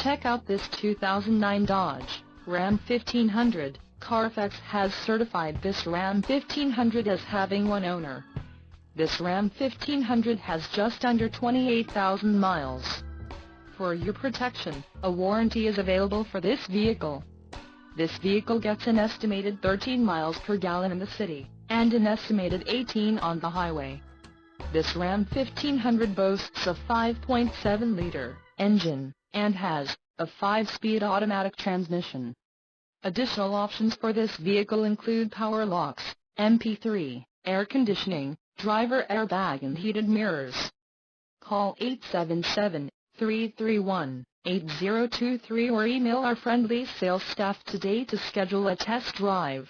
Check out this 2009 Dodge Ram 1500. Carfax has certified this Ram 1500 as having one owner. This Ram 1500 has just under 28,000 miles. For your protection, a warranty is available for this vehicle. This vehicle gets an estimated 13 miles per gallon in the city, and an estimated 18 on the highway. This Ram 1500 boasts a 5.7-liter engine, and has a 5-speed automatic transmission. Additional options for this vehicle include power locks, MP3, air conditioning, driver airbag and heated mirrors. Call 877-331-8023 or email our friendly sales staff today to schedule a test drive.